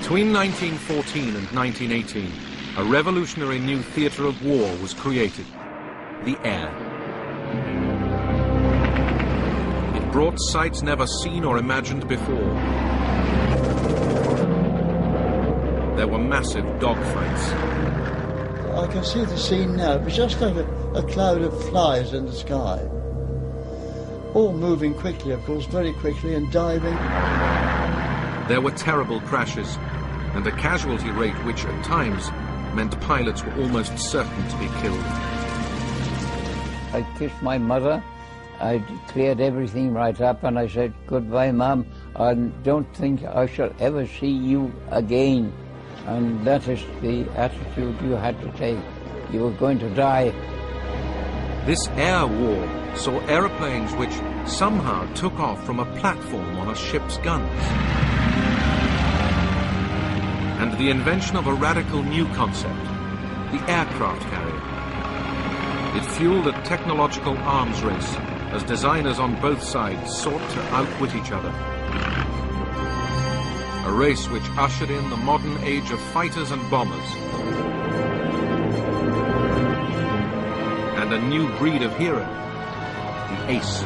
Between 1914 and 1918, a revolutionary new theatre of war was created, the air. It brought sights never seen or imagined before. There were massive dogfights. I can see the scene now. It was just like a cloud of flies in the sky. All moving quickly, of course, very quickly, and diving. There were terrible crashes, and a casualty rate which at times meant pilots were almost certain to be killed. I kissed my mother. I cleared everything right up, and I said, "Goodbye, Mum. I don't think I shall ever see you again." And that is the attitude you had to take. You were going to die. This air war saw aeroplanes which somehow took off from a platform on a ship's guns. And the invention of a radical new concept, the aircraft carrier. It fueled a technological arms race as designers on both sides sought to outwit each other. A race which ushered in the modern age of fighters and bombers. And a new breed of hero, the ace.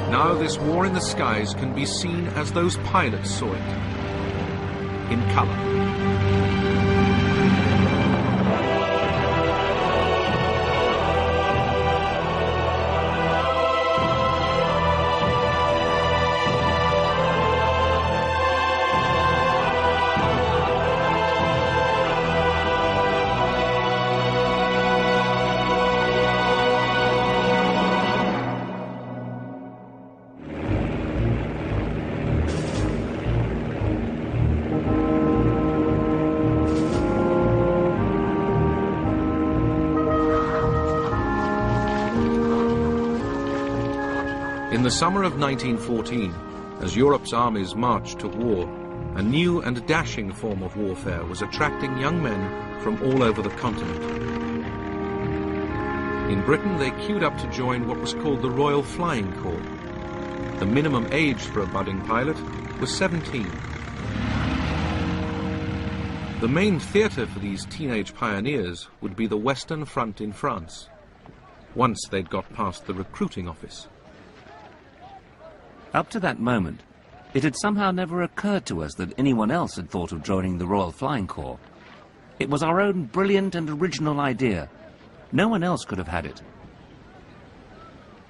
Now this war in the skies can be seen as those pilots saw it, in color. In the summer of 1914, as Europe's armies marched to war, a new and dashing form of warfare was attracting young men from all over the continent. In Britain, they queued up to join what was called the Royal Flying Corps. The minimum age for a budding pilot was 17. The main theatre for these teenage pioneers would be the Western Front in France, once they'd got past the recruiting office. Up to that moment, it had somehow never occurred to us that anyone else had thought of joining the Royal Flying Corps. It was our own brilliant and original idea. No one else could have had it.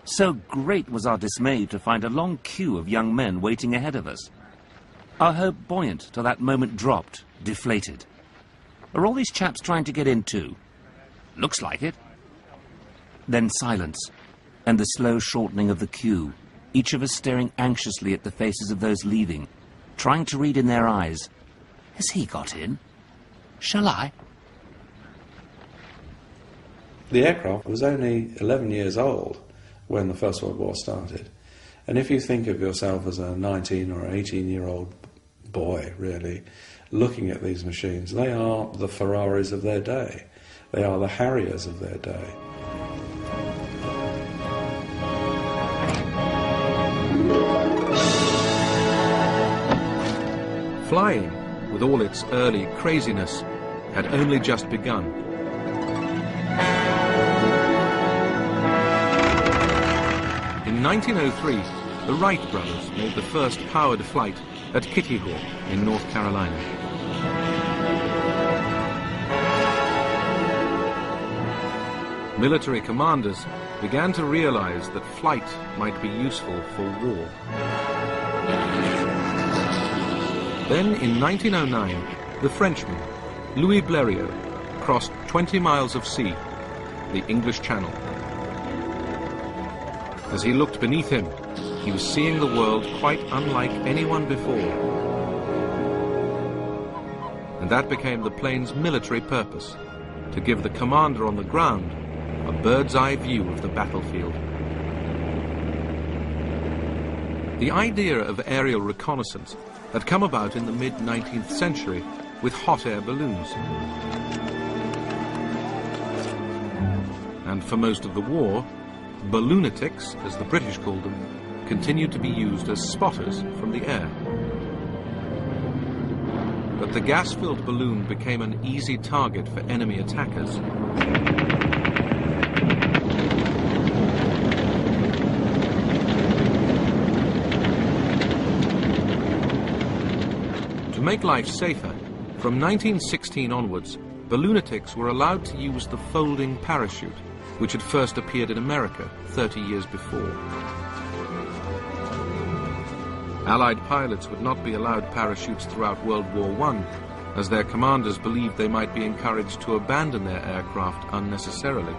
So great was our dismay to find a long queue of young men waiting ahead of us. Our hope buoyant till that moment dropped, deflated. Are all these chaps trying to get in too? Looks like it. Then silence, and the slow shortening of the queue. Each of us staring anxiously at the faces of those leaving, trying to read in their eyes, has he got in? Shall I? The aircraft was only 11 years old when the First World War started. And if you think of yourself as a 19 or 18-year-old boy, really, looking at these machines, they are the Ferraris of their day. They are the Harriers of their day. Flying, with all its early craziness, had only just begun. In 1903, the Wright brothers made the first powered flight at Kitty Hawk in North Carolina. Military commanders began to realize that flight might be useful for war. Then, in 1909, the Frenchman, Louis Blériot, crossed 20 miles of sea, the English Channel. As he looked beneath him, he was seeing the world quite unlike anyone before. And that became the plane's military purpose, to give the commander on the ground a bird's-eye view of the battlefield. The idea of aerial reconnaissance had come about in the mid-19th century with hot air balloons. And for most of the war, balloonatics, as the British called them, continued to be used as spotters from the air. But the gas-filled balloon became an easy target for enemy attackers. To make life safer, from 1916 onwards, balloonatics were allowed to use the folding parachute, which had first appeared in America 30 years before. Allied pilots would not be allowed parachutes throughout World War I, as their commanders believed they might be encouraged to abandon their aircraft unnecessarily.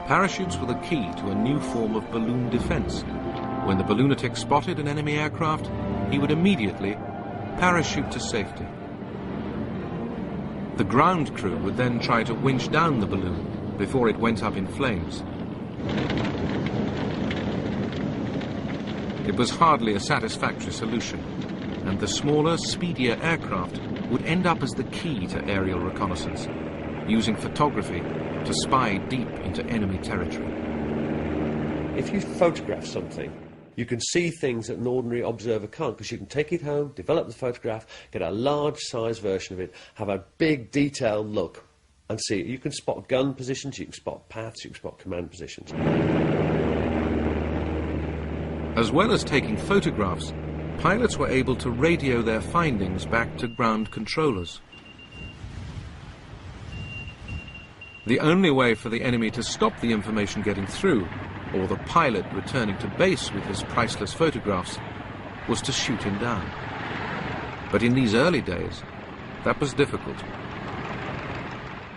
Parachutes were the key to a new form of balloon defense. When the balloonatic spotted an enemy aircraft, he would immediately parachute to safety. The ground crew would then try to winch down the balloon before it went up in flames. It was hardly a satisfactory solution, and the smaller, speedier aircraft would end up as the key to aerial reconnaissance, using photography to spy deep into enemy territory. If you photograph something, you can see things that an ordinary observer can't, because you can take it home, develop the photograph, get a large-size version of it, have a big, detailed look, and see it. You can spot gun positions, you can spot paths, you can spot command positions. As well as taking photographs, pilots were able to radio their findings back to ground controllers. The only way for the enemy to stop the information getting through, or the pilot returning to base with his priceless photographs, was to shoot him down. But in these early days, that was difficult.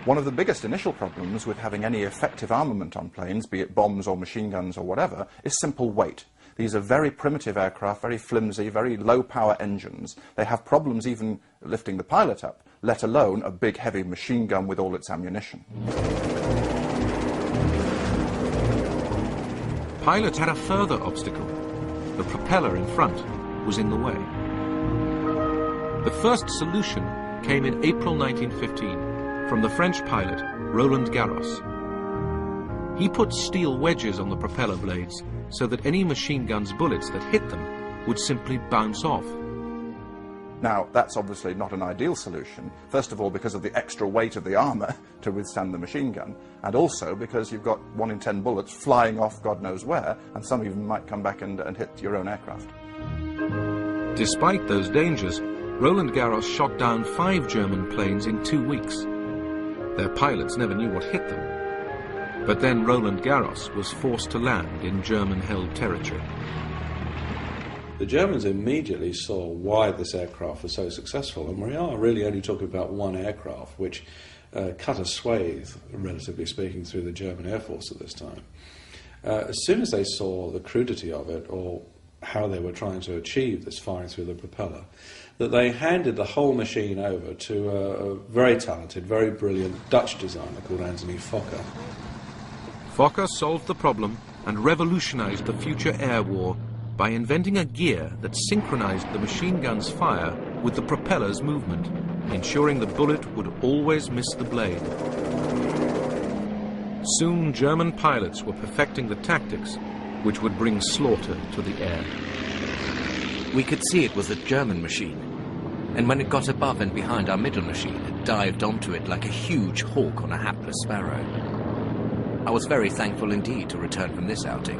One of the biggest initial problems with having any effective armament on planes, be it bombs or machine guns or whatever, is simple weight. These are very primitive aircraft, very flimsy, very low-power engines. They have problems even lifting the pilot up, let alone a big, heavy machine gun with all its ammunition. Pilots had a further obstacle. The propeller in front was in the way. The first solution came in April 1915 from the French pilot Roland Garros. He put steel wedges on the propeller blades so that any machine gun's bullets that hit them would simply bounce off. Now, that's obviously not an ideal solution, first of all because of the extra weight of the armour to withstand the machine gun, and also because you've got 1 in 10 bullets flying off God knows where, and some even might come back and hit your own aircraft. Despite those dangers, Roland Garros shot down 5 German planes in 2 weeks. Their pilots never knew what hit them. But then Roland Garros was forced to land in German-held territory. The Germans immediately saw why this aircraft was so successful, and we are really only talking about one aircraft, which cut a swathe, relatively speaking, through the German Air Force at this time. As soon as they saw the crudity of it, or how they were trying to achieve this firing through the propeller, that they handed the whole machine over to a very talented, very brilliant Dutch designer called Anthony Fokker. Fokker solved the problem and revolutionized the future air war by inventing a gear that synchronized the machine gun's fire with the propeller's movement, ensuring the bullet would always miss the blade. Soon German pilots were perfecting the tactics which would bring slaughter to the air. We could see it was a German machine, and when it got above and behind our middle machine, it dived onto it like a huge hawk on a hapless sparrow. I was very thankful indeed to return from this outing.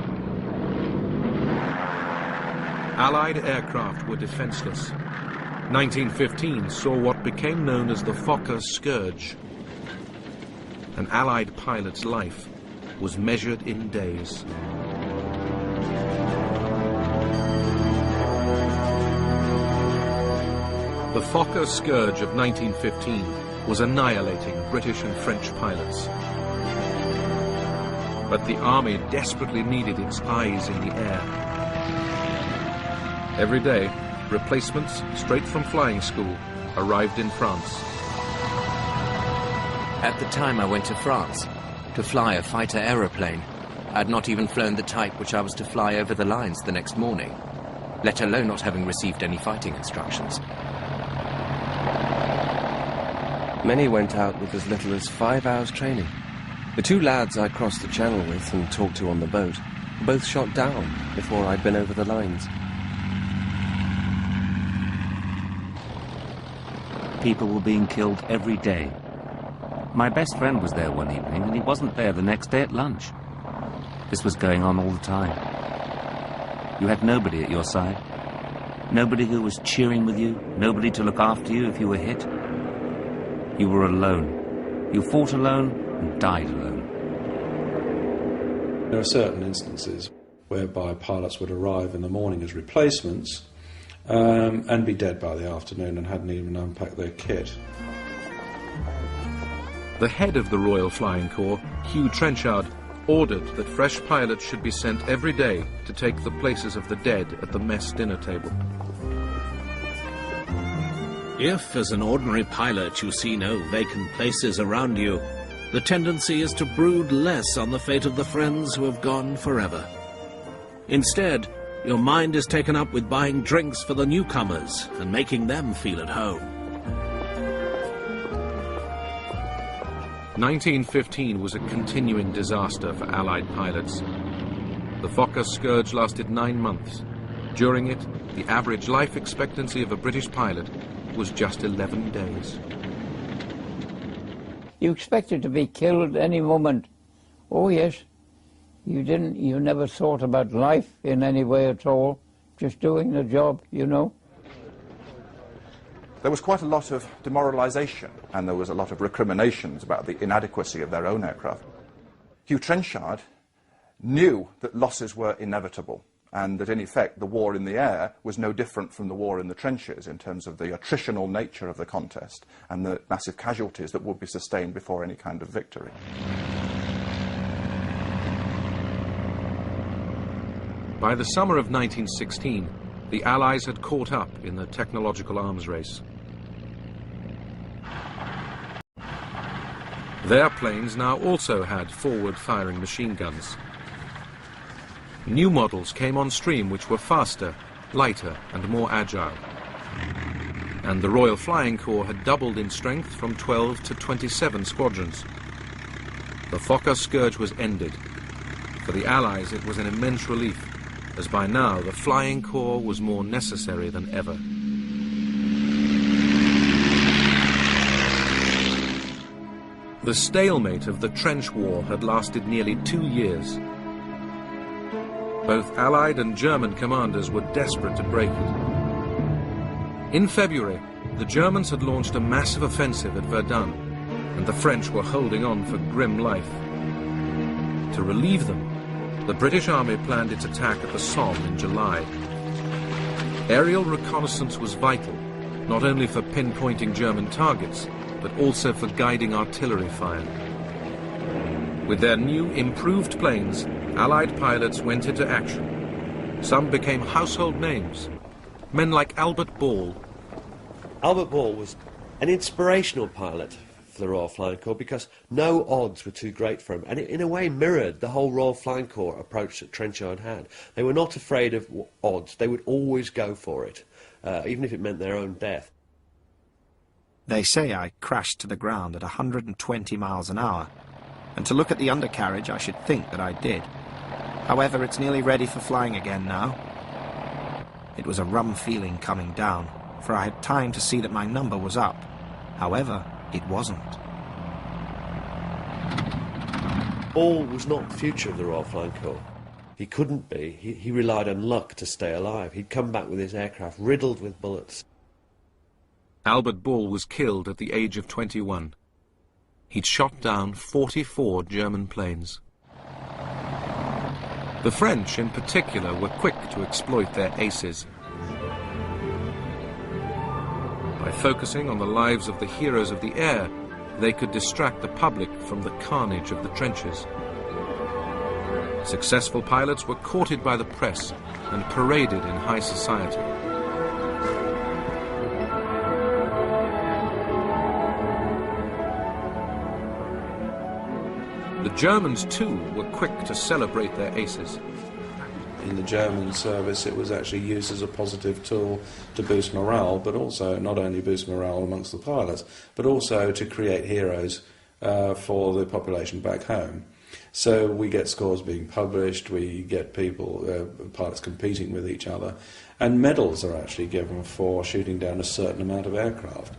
Allied aircraft were defenseless. 1915 saw what became known as the Fokker Scourge. An Allied pilot's life was measured in days. The Fokker Scourge of 1915 was annihilating British and French pilots. But the army desperately needed its eyes in the air. Every day, replacements, straight from flying school, arrived in France. At the time I went to France to fly a fighter aeroplane. I had not even flown the type which I was to fly over the lines the next morning, let alone not having received any fighting instructions. Many went out with as little as 5 hours training. The 2 lads I crossed the channel with and talked to on the boat both shot down before I'd been over the lines. People were being killed every day. My best friend was there one evening, and he wasn't there the next day at lunch. This was going on all the time. You had nobody at your side. Nobody who was cheering with you, nobody to look after you if you were hit. You were alone. You fought alone and died alone. There are certain instances whereby pilots would arrive in the morning as replacements and be dead by the afternoon and hadn't even unpacked their kit. The head of the Royal Flying Corps, Hugh Trenchard, ordered that fresh pilots should be sent every day to take the places of the dead at the mess dinner table. If, as an ordinary pilot, you see no vacant places around you, the tendency is to brood less on the fate of the friends who have gone forever. Instead, your mind is taken up with buying drinks for the newcomers and making them feel at home. 1915 was a continuing disaster for Allied pilots. The Fokker scourge lasted 9 months. During it, the average life expectancy of a British pilot was just 11 days. You expected to be killed any moment. Oh yes, you never thought about life in any way at all, just doing the job, you know. There was quite a lot of demoralisation, and there was a lot of recriminations about the inadequacy of their own aircraft. Hugh Trenchard knew that losses were inevitable, and that in effect the war in the air was no different from the war in the trenches in terms of the attritional nature of the contest and the massive casualties that would be sustained before any kind of victory. By the summer of 1916, the Allies had caught up in the technological arms race. Their planes now also had forward-firing machine guns. New models came on stream which were faster, lighter and more agile. And the Royal Flying Corps had doubled in strength from 12 to 27 squadrons. The Fokker scourge was ended. For the Allies it was an immense relief, as by now the Flying Corps was more necessary than ever. The stalemate of the trench war had lasted nearly 2 years. Both Allied and German commanders were desperate to break it. In February, the Germans had launched a massive offensive at Verdun, and the French were holding on for grim life. To relieve them, the British Army planned its attack at the Somme in July. Aerial reconnaissance was vital, not only for pinpointing German targets, but also for guiding artillery fire. With their new, improved planes, Allied pilots went into action. Some became household names. Men like Albert Ball. Albert Ball was an inspirational pilot for the Royal Flying Corps because no odds were too great for him, and it in a way mirrored the whole Royal Flying Corps approach that Trenchard had. They were not afraid of odds. They would always go for it, even if it meant their own death. They say I crashed to the ground at 120 miles an hour, and to look at the undercarriage I should think that I did. However, it's nearly ready for flying again now. It was a rum feeling coming down, for I had time to see that my number was up. However, it wasn't. Ball was not the future of the Royal Flying Corps. He couldn't be. He relied on luck to stay alive. He'd come back with his aircraft riddled with bullets. Albert Ball was killed at the age of 21. He'd shot down 44 German planes. The French, in particular, were quick to exploit their aces. By focusing on the lives of the heroes of the air, they could distract the public from the carnage of the trenches. Successful pilots were courted by the press and paraded in high society. The Germans, too, were quick to celebrate their aces. In the German service, it was actually used as a positive tool to boost morale, but also not only boost morale amongst the pilots, but also to create heroes for the population back home. So we get scores being published, we get people, pilots competing with each other, and medals are actually given for shooting down a certain amount of aircraft.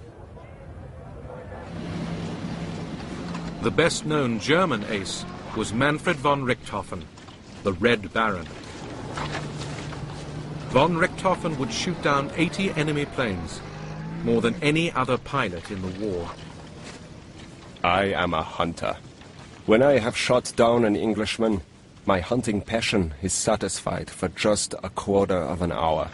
The best-known German ace was Manfred von Richthofen, the Red Baron. Von Richthofen would shoot down 80 enemy planes, more than any other pilot in the war. I am a hunter. When I have shot down an Englishman, my hunting passion is satisfied for just a quarter of an hour.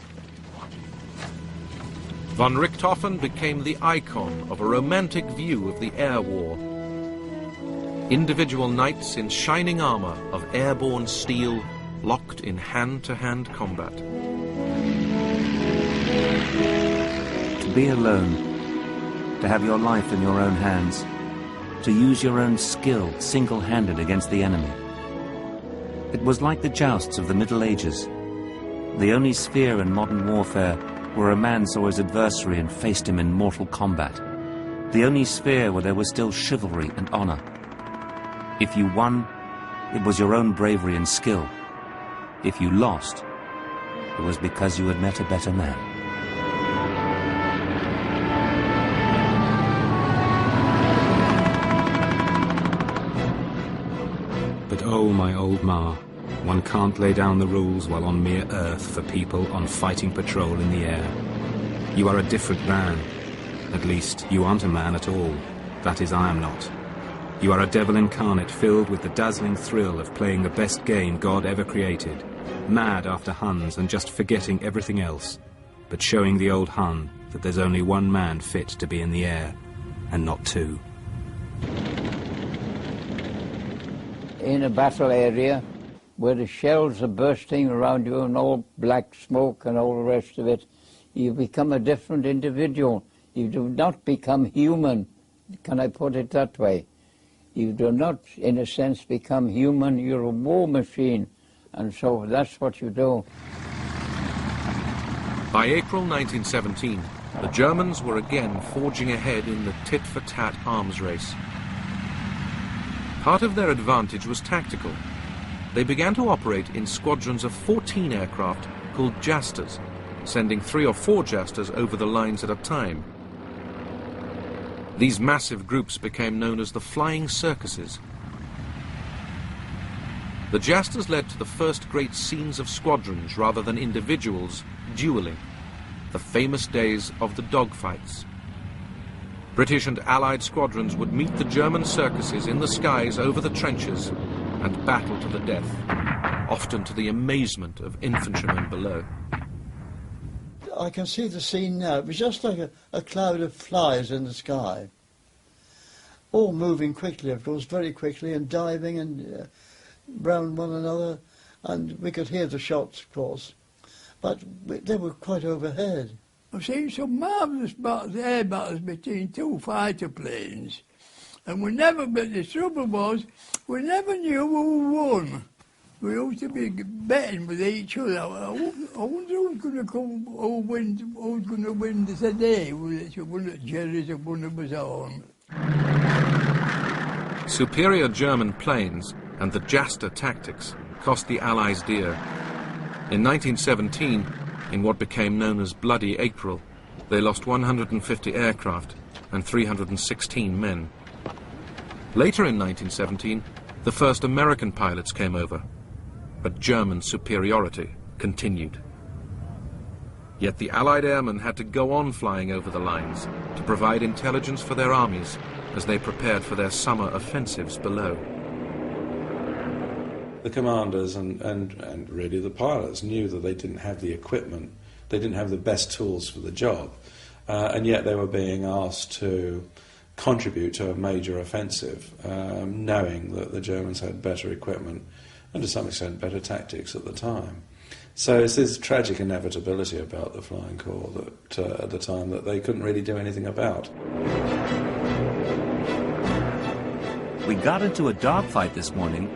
Von Richthofen became the icon of a romantic view of the air war. Individual knights in shining armor of airborne steel, locked in hand-to-hand combat. To be alone, to have your life in your own hands, to use your own skill single-handed against the enemy. It was like the jousts of the Middle Ages, the only sphere in modern warfare where a man saw his adversary and faced him in mortal combat, the only sphere where there was still chivalry and honor. If you won, it was your own bravery and skill. If you lost, it was because you had met a better man. But oh, my old Ma, one can't lay down the rules while on mere earth for people on fighting patrol in the air. You are a different man. At least, you aren't a man at all. That is, I am not. You are a devil incarnate filled with the dazzling thrill of playing the best game God ever created, mad after Huns and just forgetting everything else, but showing the old Hun that there's only one man fit to be in the air, and not two. In a battle area where the shells are bursting around you and all black smoke and all the rest of it, you become a different individual. You do not become human. Can I put it that way? You do not, in a sense, become human. You're a war machine, and so that's what you do. By April 1917, the Germans were again forging ahead in the tit-for-tat arms race. Part of their advantage was tactical. They began to operate in squadrons of 14 aircraft called Jasters, sending 3 or 4 Jasters over the lines at a time. These massive groups became known as the Flying Circuses. The Jasters led to the first great scenes of squadrons rather than individuals dueling, the famous days of the dogfights. British and Allied squadrons would meet the German Circuses in the skies over the trenches and battle to the death, often to the amazement of infantrymen below. I can see the scene now. It was just like a cloud of flies in the sky, all moving quickly, of course, very quickly, and diving and round one another, and we could hear the shots, of course, but they were quite overhead. I've seen some marvellous air battles between 2 fighter planes, and but the trouble was, we never knew who won. We used to be betting with each other. I wonder who's going to come, who's going to win this today. One at Jerry's and one at was on. Superior German planes and the Jaster tactics cost the Allies dear. In 1917, in what became known as Bloody April, they lost 150 aircraft and 316 men. Later in 1917, the first American pilots came over, but German superiority continued. Yet the Allied airmen had to go on flying over the lines to provide intelligence for their armies as they prepared for their summer offensives below. The commanders and really the pilots knew that they didn't have the equipment, they didn't have the best tools for the job, and yet they were being asked to contribute to a major offensive, knowing that the Germans had better equipment and to some extent better tactics at the time. So it's this tragic inevitability about the Flying Corps that at the time that they couldn't really do anything about. We got into a dogfight this morning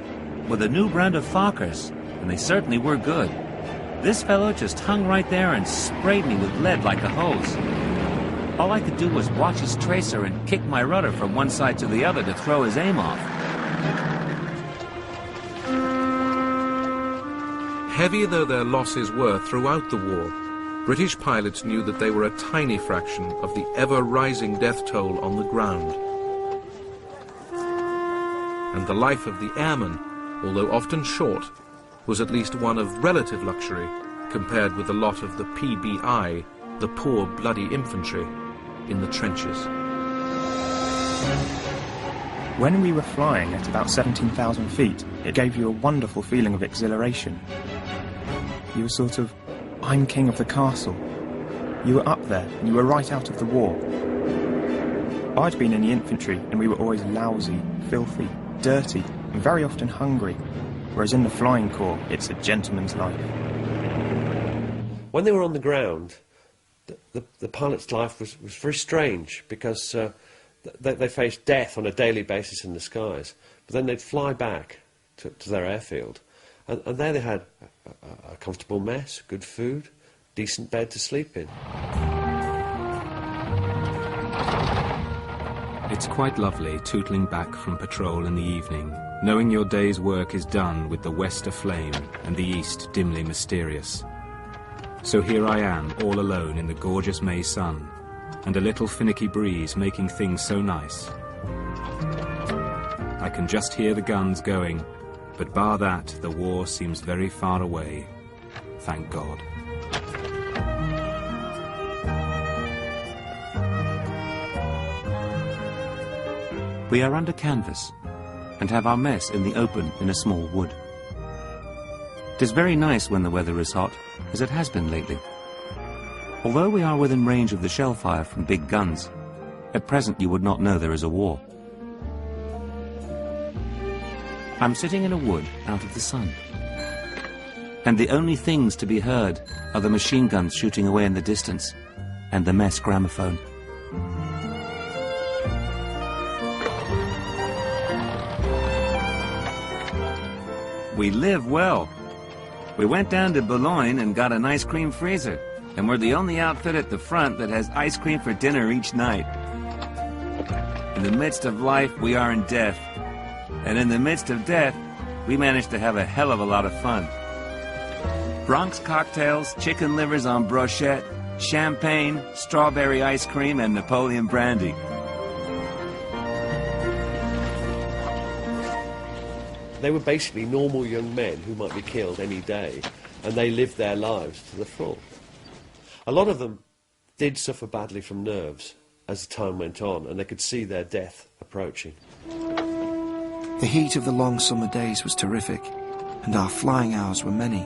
with a new brand of Fokkers, and they certainly were good. This fellow just hung right there and sprayed me with lead like a hose. All I could do was watch his tracer and kick my rudder from one side to the other to throw his aim off. heavy though their losses were throughout the war, British pilots knew that they were a tiny fraction of the ever-rising death toll on the ground. And the life of the airman, although often short, was at least one of relative luxury compared with the lot of the PBI, the poor bloody infantry, in the trenches. When we were flying at about 17,000 feet, it gave you a wonderful feeling of exhilaration. You were sort of, I'm king of the castle. You were up there, and you were right out of the war. I'd been in the infantry, and we were always lousy, filthy, dirty, and very often hungry, whereas in the flying corps, it's a gentleman's life. When they were on the ground, the pilot's life was very strange, because they faced death on a daily basis in the skies, but then they'd fly back to their airfield, and there they had a comfortable mess, good food, decent bed to sleep in. It's quite lovely tootling back from patrol in the evening, knowing your day's work is done with the west aflame and the east dimly mysterious. So here I am, all alone in the gorgeous May sun, and a little finicky breeze making things so nice. I can just hear the guns going, but bar that, the war seems very far away. Thank God. We are under canvas and have our mess in the open in a small wood. It is very nice when the weather is hot, as it has been lately. Although we are within range of the shell fire from big guns, at present you would not know there is a war. I'm sitting in a wood out of the sun, and the only things to be heard are the machine guns shooting away in the distance and the mess gramophone. We live well. We went down to Boulogne and got an ice cream freezer, and we're the only outfit at the front that has ice cream for dinner each night. In the midst of life, we are in death. And in the midst of death, we managed to have a hell of a lot of fun. Bronx cocktails, chicken livers on brochette, champagne, strawberry ice cream, and Napoleon brandy. They were basically normal young men who might be killed any day, and they lived their lives to the full. A lot of them did suffer badly from nerves as the time went on, and they could see their death approaching. The heat of the long summer days was terrific, and our flying hours were many.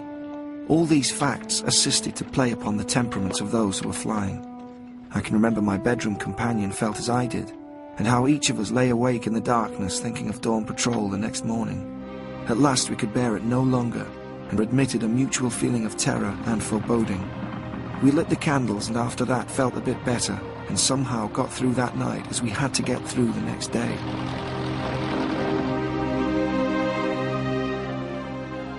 All these facts assisted to play upon the temperaments of those who were flying. I can remember my bedroom companion felt as I did, and how each of us lay awake in the darkness thinking of dawn patrol the next morning. At last we could bear it no longer, and admitted a mutual feeling of terror and foreboding. We lit the candles, and after that felt a bit better, and somehow got through that night as we had to get through the next day.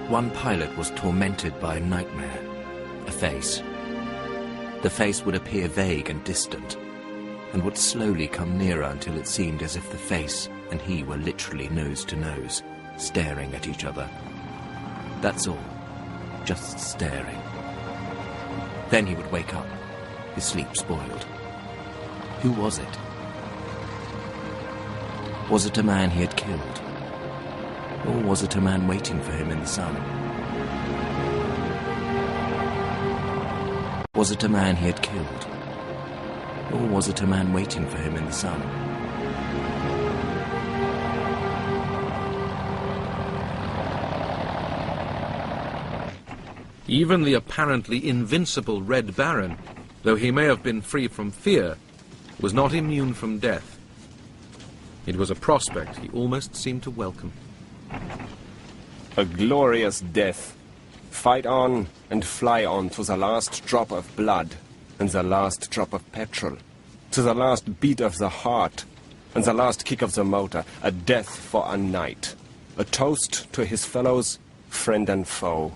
One pilot was tormented by a nightmare, a face. The face would appear vague and distant, and would slowly come nearer until it seemed as if the face and he were literally nose to nose, staring at each other. That's all, just staring. Then he would wake up, his sleep spoiled. Who was it? Was it a man he had killed? Or was it a man waiting for him in the sun? Was it a man he had killed? Or was it a man waiting for him in the sun? Even the apparently invincible Red Baron, though he may have been free from fear, was not immune from death. It was a prospect he almost seemed to welcome. A glorious death. Fight on and fly on to the last drop of blood and the last drop of petrol, to the last beat of the heart and the last kick of the motor. A death for a night. A toast to his fellows, friend and foe.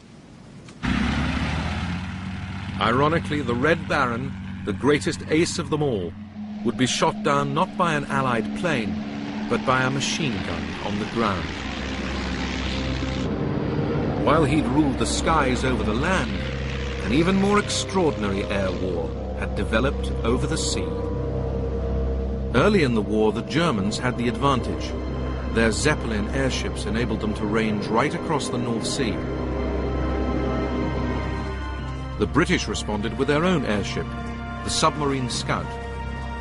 Ironically, the Red Baron, the greatest ace of them all, would be shot down not by an Allied plane, but by a machine gun on the ground. While he'd ruled the skies over the land, an even more extraordinary air war had developed over the sea. Early in the war, the Germans had the advantage. Their Zeppelin airships enabled them to range right across the North Sea. The British responded with their own airship, the Submarine Scout.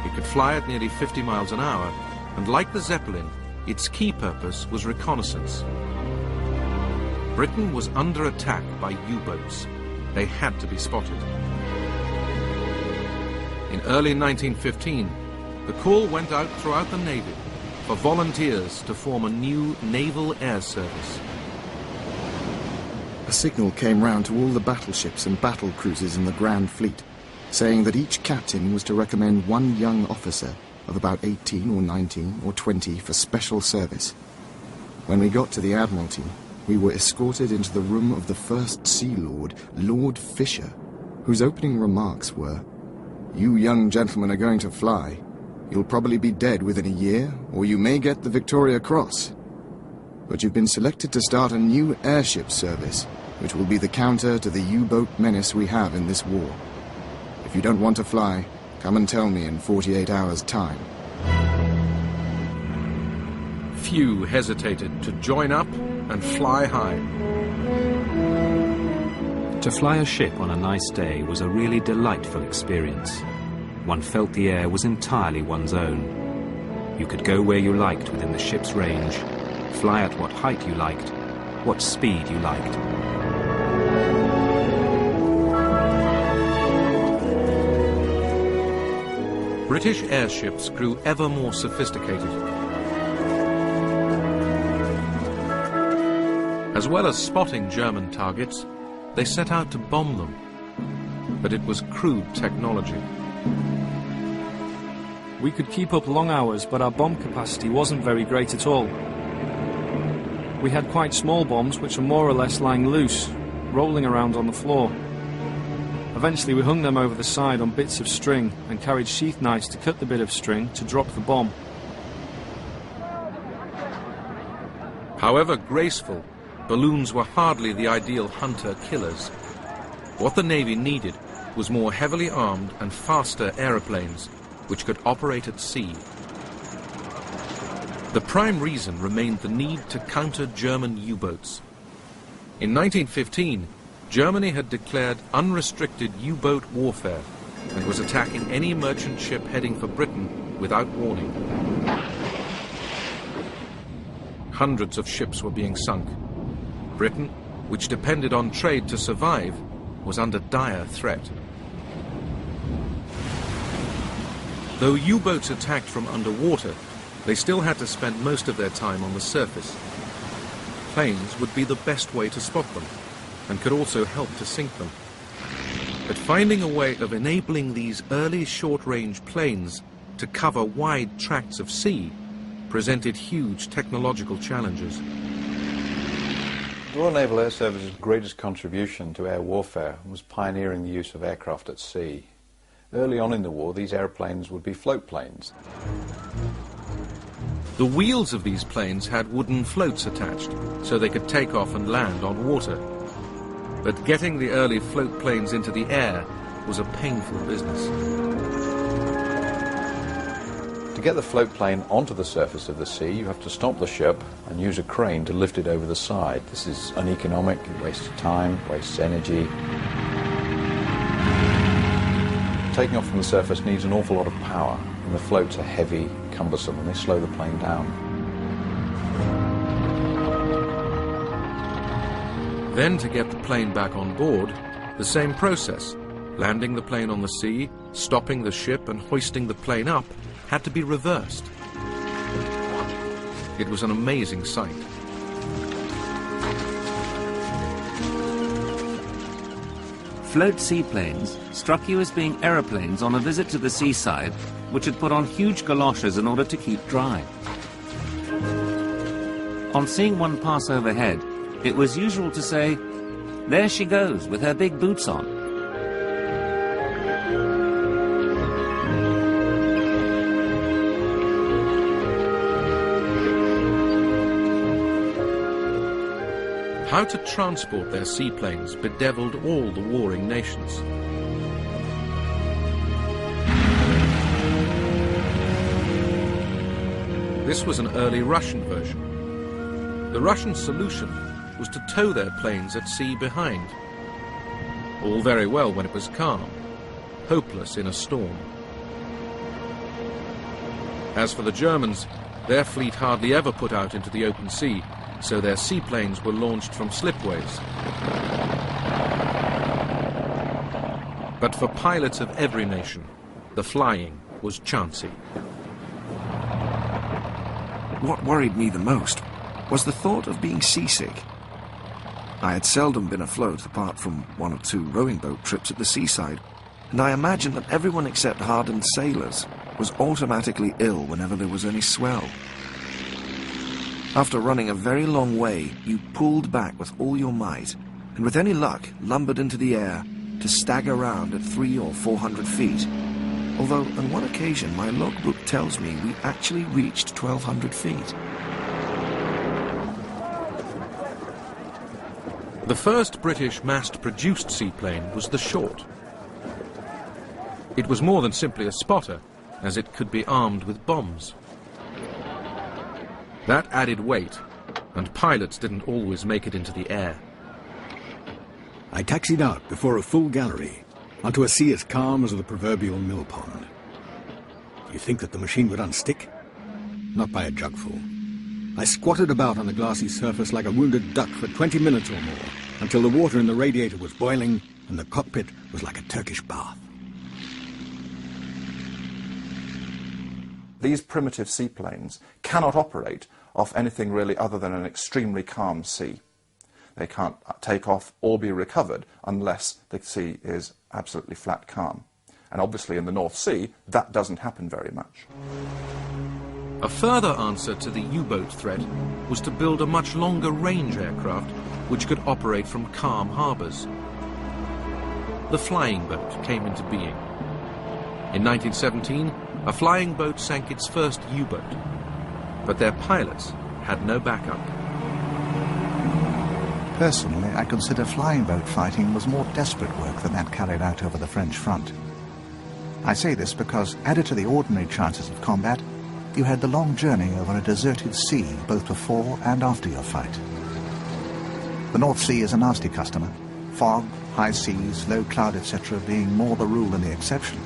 It could fly at nearly 50 miles an hour, and like the Zeppelin, its key purpose was reconnaissance. Britain was under attack by U-boats. They had to be spotted. In early 1915, the call went out throughout the Navy for volunteers to form a new naval air service. A signal came round to all the battleships and battle cruisers in the Grand Fleet, saying that each captain was to recommend one young officer of about 18 or 19 or 20 for special service. When we got to the Admiralty, we were escorted into the room of the First Sea Lord, Lord Fisher, whose opening remarks were, "You young gentlemen are going to fly. You'll probably be dead within a year, or you may get the Victoria Cross. But you've been selected to start a new airship service, which will be the counter to the U-boat menace we have in this war. If you don't want to fly, come and tell me in 48 hours' time." Few hesitated to join up and fly high. To fly a ship on a nice day was a really delightful experience. One felt the air was entirely one's own. You could go where you liked within the ship's range, fly at what height you liked, what speed you liked. British airships grew ever more sophisticated. As well as spotting German targets, they set out to bomb them. But it was crude technology. We could keep up long hours, but our bomb capacity wasn't very great at all. We had quite small bombs, which were more or less lying loose, rolling around on the floor. Eventually we hung them over the side on bits of string and carried sheath knives to cut the bit of string to drop the bomb. However graceful, balloons were hardly the ideal hunter-killers. What the Navy needed was more heavily armed and faster aeroplanes, which could operate at sea. The prime reason remained the need to counter German U-boats. In 1915, Germany had declared unrestricted U-boat warfare and was attacking any merchant ship heading for Britain without warning. Hundreds of ships were being sunk. Britain, which depended on trade to survive, was under dire threat. Though U-boats attacked from underwater, they still had to spend most of their time on the surface. Planes would be the best way to spot them, and could also help to sink them. But finding a way of enabling these early short-range planes to cover wide tracts of sea presented huge technological challenges. The Royal Naval Air Service's greatest contribution to air warfare was pioneering the use of aircraft at sea. Early on in the war, these airplanes would be float planes. The wheels of these planes had wooden floats attached, so they could take off and land on water. But getting the early float planes into the air was a painful business. To get the float plane onto the surface of the sea, you have to stop the ship and use a crane to lift it over the side. This is uneconomic, it wastes time, wastes energy. Taking off from the surface needs an awful lot of power, and the floats are heavy, cumbersome, and they slow the plane down. Then to get the plane back on board, the same process. Landing the plane on the sea, stopping the ship and hoisting the plane up had to be reversed. It was an amazing sight. Float seaplanes struck you as being aeroplanes on a visit to the seaside, which had put on huge galoshes in order to keep dry. On seeing one pass overhead, it was usual to say, "There she goes with her big boots on." How to transport their seaplanes bedeviled all the warring nations. This was an early Russian version. The Russian solution was to tow their planes at sea behind. All very well when it was calm, hopeless in a storm. As for the Germans, their fleet hardly ever put out into the open sea, so their seaplanes were launched from slipways. But for pilots of every nation, the flying was chancy. What worried me the most was the thought of being seasick. I had seldom been afloat apart from 1 or 2 rowing boat trips at the seaside, and I imagined that everyone except hardened sailors was automatically ill whenever there was any swell. After running a very long way, you pulled back with all your might, and with any luck lumbered into the air to stagger round at 300 or 400 feet. Although on one occasion my logbook tells me we actually reached 1,200 feet. The first British mass-produced seaplane was the Short. It was more than simply a spotter, as it could be armed with bombs. That added weight, and pilots didn't always make it into the air. I taxied out before a full gallery, onto a sea as calm as the proverbial mill pond. You think that the machine would unstick? Not by a jugful. I squatted about on the glassy surface like a wounded duck for 20 minutes or more, until the water in the radiator was boiling and the cockpit was like a Turkish bath. These primitive seaplanes cannot operate off anything really other than an extremely calm sea. They can't take off or be recovered unless the sea is absolutely flat calm. And obviously in the North Sea, that doesn't happen very much. A further answer to the U-boat threat was to build a much longer range aircraft which could operate from calm harbours. The flying boat came into being. In 1917, a flying boat sank its first U-boat, but their pilots had no backup. Personally, I consider flying boat fighting was more desperate work than that carried out over the French front. I say this because, added to the ordinary chances of combat, you had the long journey over a deserted sea both before and after your fight. The North Sea is a nasty customer, fog, high seas, low cloud, etc. being more the rule than the exception.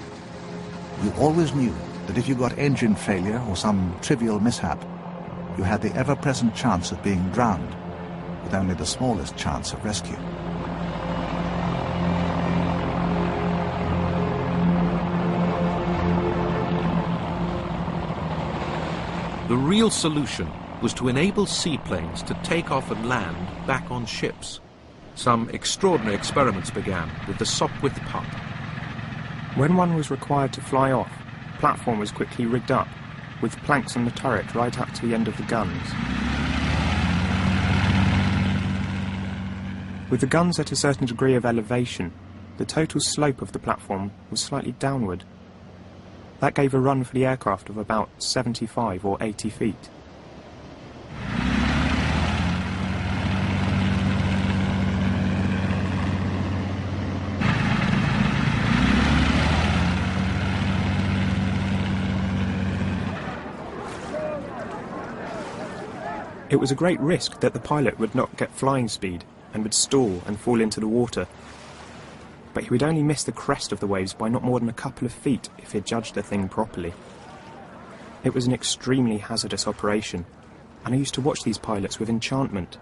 You always knew that if you got engine failure or some trivial mishap, you had the ever-present chance of being drowned, with only the smallest chance of rescue. The real solution was to enable seaplanes to take off and land back on ships. Some extraordinary experiments began with the Sopwith Pup. When one was required to fly off, the platform was quickly rigged up, with planks on the turret right up to the end of the guns. With the guns at a certain degree of elevation, the total slope of the platform was slightly downward. That gave a run for the aircraft of about 75 or 80 feet. It was a great risk that the pilot would not get flying speed and would stall and fall into the water. But he would only miss the crest of the waves by not more than a couple of feet if he had judged the thing properly. It was an extremely hazardous operation, and I used to watch these pilots with enchantment,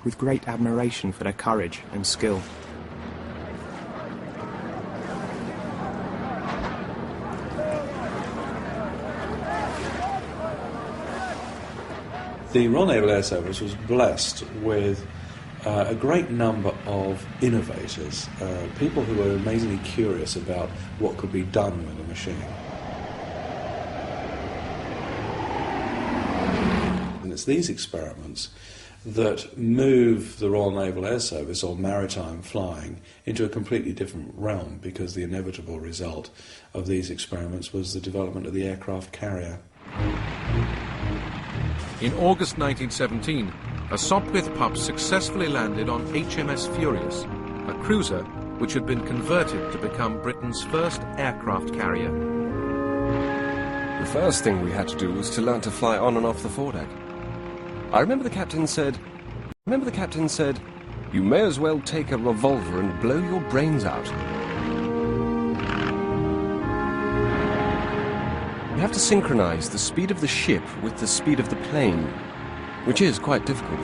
with great admiration for their courage and skill. The Royal Naval Air Service was blessed with a great number of innovators, people who were amazingly curious about what could be done with a machine. And it's these experiments that move the Royal Naval Air Service, or maritime flying, into a completely different realm, because the inevitable result of these experiments was the development of the aircraft carrier. In August 1917, a Sopwith pup successfully landed on HMS Furious, a cruiser which had been converted to become Britain's first aircraft carrier. The first thing we had to do was to learn to fly on and off the foredeck. I remember the captain said, "You may as well take a revolver and blow your brains out." You have to synchronize the speed of the ship with the speed of the plane, which is quite difficult.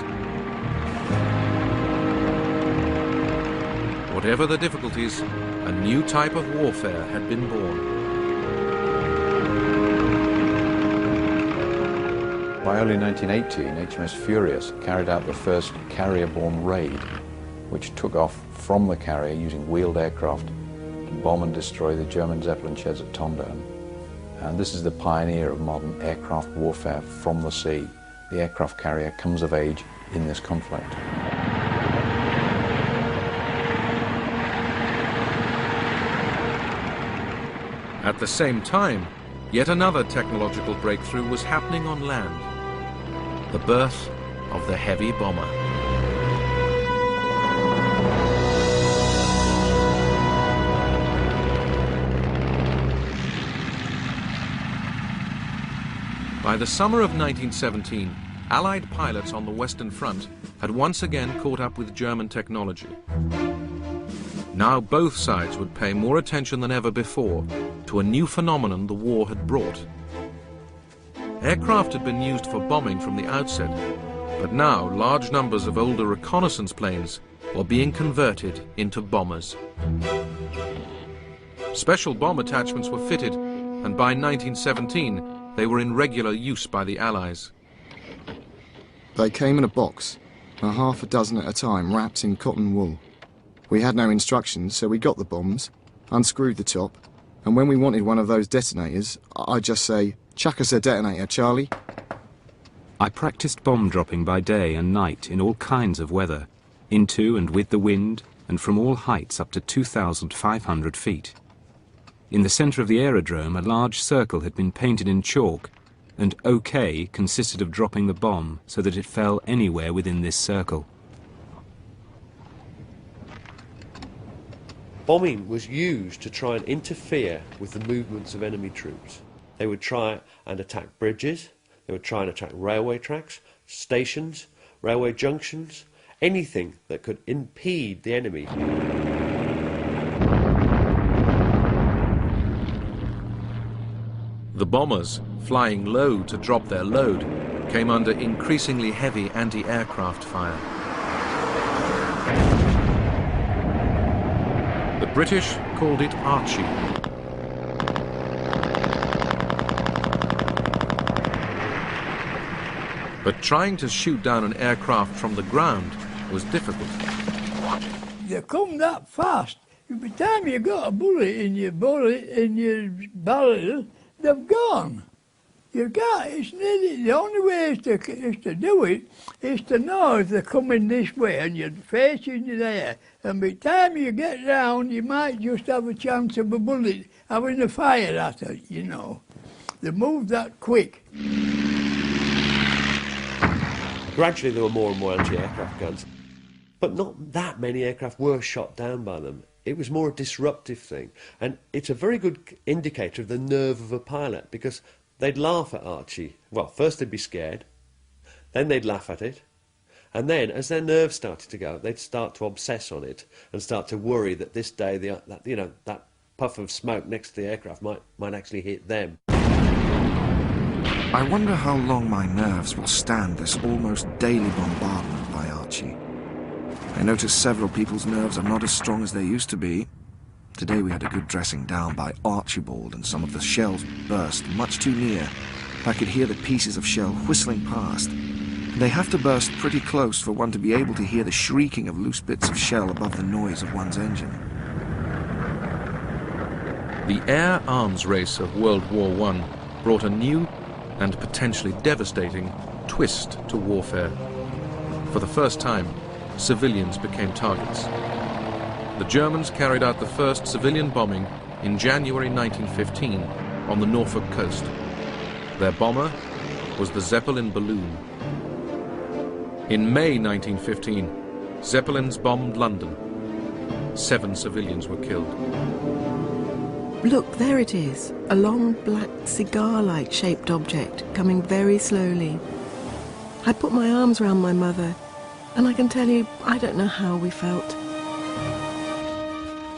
Whatever the difficulties, a new type of warfare had been born. By early 1918, HMS Furious carried out the first carrier-borne raid, which took off from the carrier using wheeled aircraft to bomb and destroy the German Zeppelin sheds at Tondern. And this is the pioneer of modern aircraft warfare from the sea. The aircraft carrier comes of age in this conflict. At the same time, yet another technological breakthrough was happening on land. The birth of the heavy bomber. By the summer of 1917, Allied pilots on the Western Front had once again caught up with German technology. Now both sides would pay more attention than ever before to a new phenomenon the war had brought. Aircraft had been used for bombing from the outset, but now large numbers of older reconnaissance planes were being converted into bombers. Special bomb attachments were fitted, and by 1917 they were in regular use by the Allies. They came in a box, a half a dozen at a time, wrapped in cotton wool. We had no instructions, so we got the bombs, unscrewed the top, and when we wanted one of those detonators, I'd just say, "Chuck us a detonator, Charlie." I practiced bomb dropping by day and night in all kinds of weather, into and with the wind, and from all heights up to 2,500 feet. In the centre of the aerodrome, a large circle had been painted in chalk, and OK consisted of dropping the bomb so that it fell anywhere within this circle. Bombing was used to try and interfere with the movements of enemy troops. They would try and attack bridges, they would try and attack railway tracks, stations, railway junctions, anything that could impede the enemy. The bombers, flying low to drop their load, came under increasingly heavy anti-aircraft fire. The British called it Archie. But trying to shoot down an aircraft from the ground was difficult. They come that fast. By the time you got a bullet in your barrel, they've gone. You can't, it's nearly, the only way is to do it is to know if they're coming this way and you're facing there. And by the time you get round, you might just have a chance of a bullet having a fire at it, you know. They move that quick. Gradually there were more and more anti-aircraft guns, but not that many aircraft were shot down by them. It was more a disruptive thing, and it's a very good indicator of the nerve of a pilot, because they'd laugh at Archie. Well, first they'd be scared, then they'd laugh at it, and then as their nerves started to go, they'd start to obsess on it and start to worry that this day that puff of smoke next to the aircraft might actually hit them. I wonder how long my nerves will stand this almost daily bombardment by Archie. I notice several people's nerves are not as strong as they used to be. Today we had a good dressing down by Archibald, and some of the shells burst much too near. I could hear the pieces of shell whistling past. They have to burst pretty close for one to be able to hear the shrieking of loose bits of shell above the noise of one's engine. The air arms race of World War I brought a new and potentially devastating twist to warfare. For the first time, civilians became targets. The Germans carried out the first civilian bombing in January 1915 on the Norfolk coast. Their bomber was the Zeppelin balloon. In May 1915, Zeppelins bombed London. 7 civilians were killed. Look, there it is, a long black cigar-like shaped object coming very slowly. I put my arms round my mother, and I can tell you, I don't know how we felt.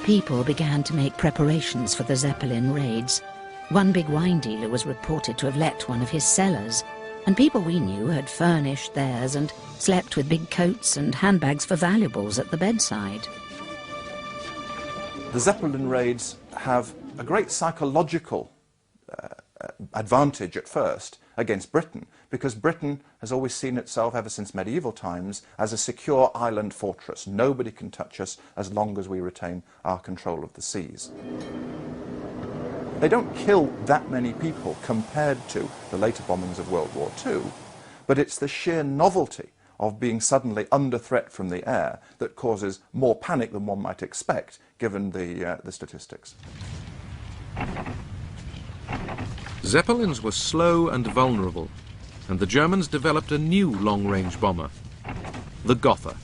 People began to make preparations for the Zeppelin raids. One big wine dealer was reported to have let one of his cellars, and people we knew had furnished theirs and slept with big coats and handbags for valuables at the bedside. The Zeppelin raids have a great psychological advantage at first against Britain, because Britain has always seen itself, ever since medieval times, as a secure island fortress. Nobody can touch us as long as we retain our control of the seas. They don't kill that many people compared to the later bombings of World War II, but it's the sheer novelty of being suddenly under threat from the air that causes more panic than one might expect, given the statistics. Zeppelins were slow and vulnerable, and the Germans developed a new long-range bomber, the Gotha.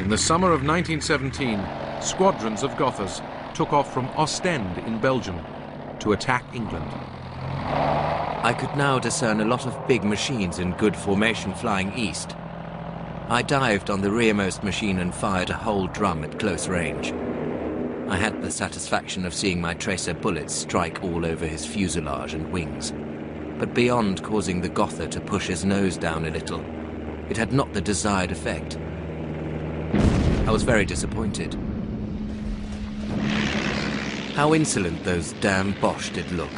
In the summer of 1917, squadrons of Gothas took off from Ostend in Belgium to attack England. I could now discern a lot of big machines in good formation flying east. I dived on the rearmost machine and fired a whole drum at close range. I had the satisfaction of seeing my tracer bullets strike all over his fuselage and wings. But beyond causing the Gotha to push his nose down a little, it had not the desired effect. I was very disappointed. How insolent those damn Boche did look,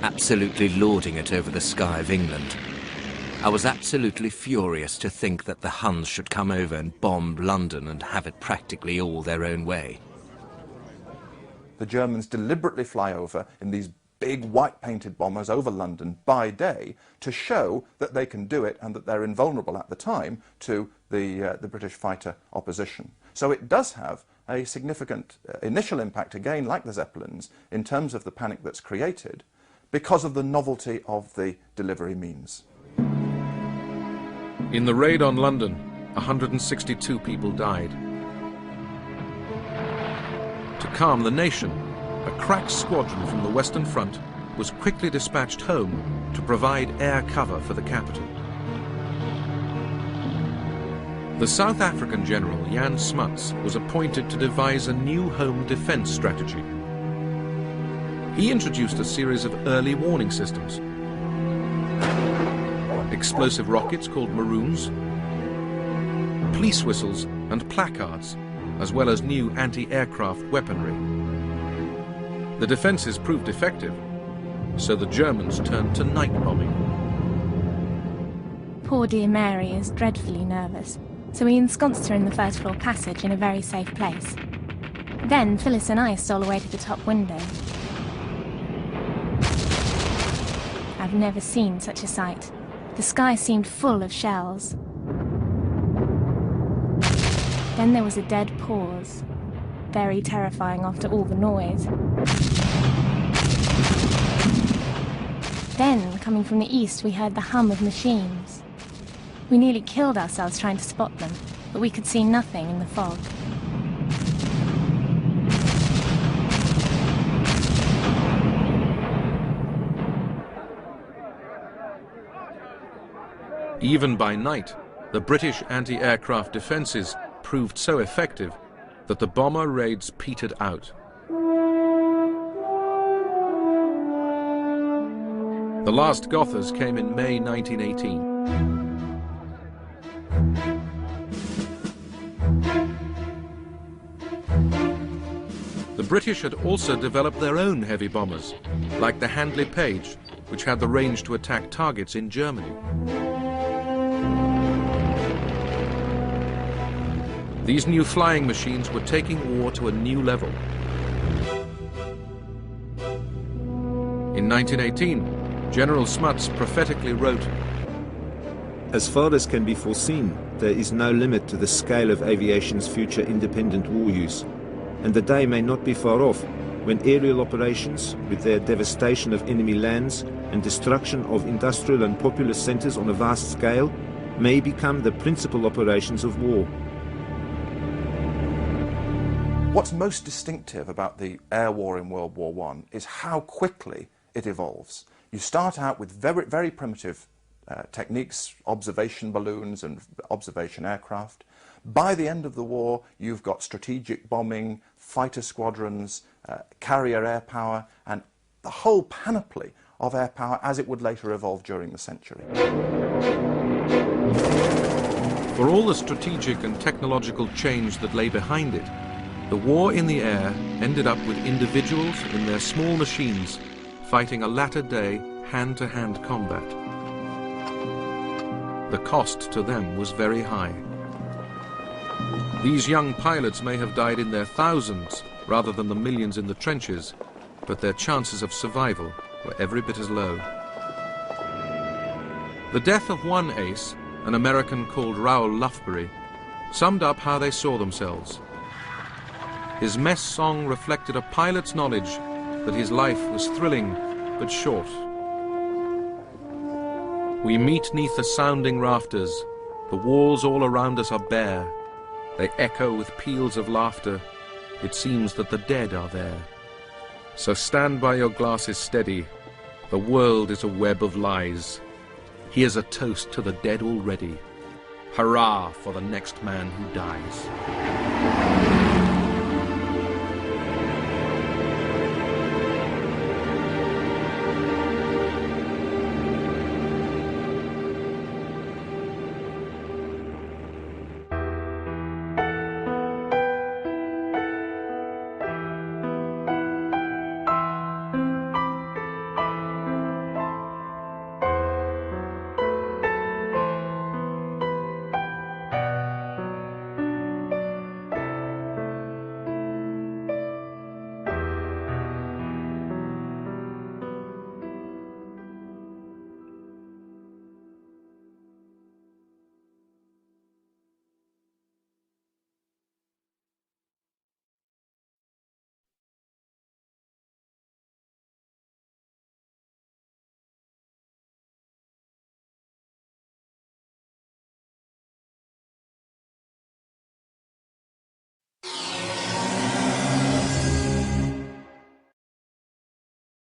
absolutely lording it over the sky of England. I was absolutely furious to think that the Huns should come over and bomb London and have it practically all their own way. The Germans deliberately fly over in these big white-painted bombers over London by day to show that they can do it and that they're invulnerable at the time to the British fighter opposition. So it does have a significant initial impact, again, like the Zeppelins, in terms of the panic that's created, because of the novelty of the delivery means. In the raid on London, 162 people died. To calm the nation, a crack squadron from the Western Front was quickly dispatched home to provide air cover for the capital. The South African general Jan Smuts was appointed to devise a new home defense strategy. He introduced a series of early warning systems, explosive rockets called Maroons, police whistles and placards, as well as new anti-aircraft weaponry. The defences proved effective, so the Germans turned to night bombing. Poor dear Mary is dreadfully nervous, so we ensconced her in the first floor passage in a very safe place. Then Phyllis and I stole away to the top window. I've never seen such a sight. The sky seemed full of shells. Then there was a dead pause, very terrifying after all the noise. Then, coming from the east, we heard the hum of machines. We nearly killed ourselves trying to spot them, but we could see nothing in the fog. Even by night, the British anti-aircraft defences proved so effective that the bomber raids petered out. The last Gothas came in May 1918. The British had also developed their own heavy bombers, like the Handley Page, which had the range to attack targets in Germany. These new flying machines were taking war to a new level. In 1918, General Smuts prophetically wrote, "As far as can be foreseen, there is no limit to the scale of aviation's future independent war use, and the day may not be far off when aerial operations, with their devastation of enemy lands and destruction of industrial and populous centres on a vast scale, may become the principal operations of war. What's most distinctive about the air war in World War I is how quickly it evolves. You start out with very, very primitive techniques, observation balloons and observation aircraft. By the end of the war, you've got strategic bombing, fighter squadrons, carrier air power, and the whole panoply of air power as it would later evolve during the century. For all the strategic and technological change that lay behind it, the war in the air ended up with individuals in their small machines fighting a latter-day hand-to-hand combat. The cost to them was very high. These young pilots may have died in their thousands rather than the millions in the trenches, but their chances of survival were every bit as low. The death of one ace, an American called Raoul Lufbery, summed up how they saw themselves. His mess song reflected a pilot's knowledge that his life was thrilling but short. We meet 'neath the sounding rafters. The walls all around us are bare. They echo with peals of laughter. It seems that the dead are there. So stand by your glasses steady. The world is a web of lies. Here's a toast to the dead already. Hurrah for the next man who dies.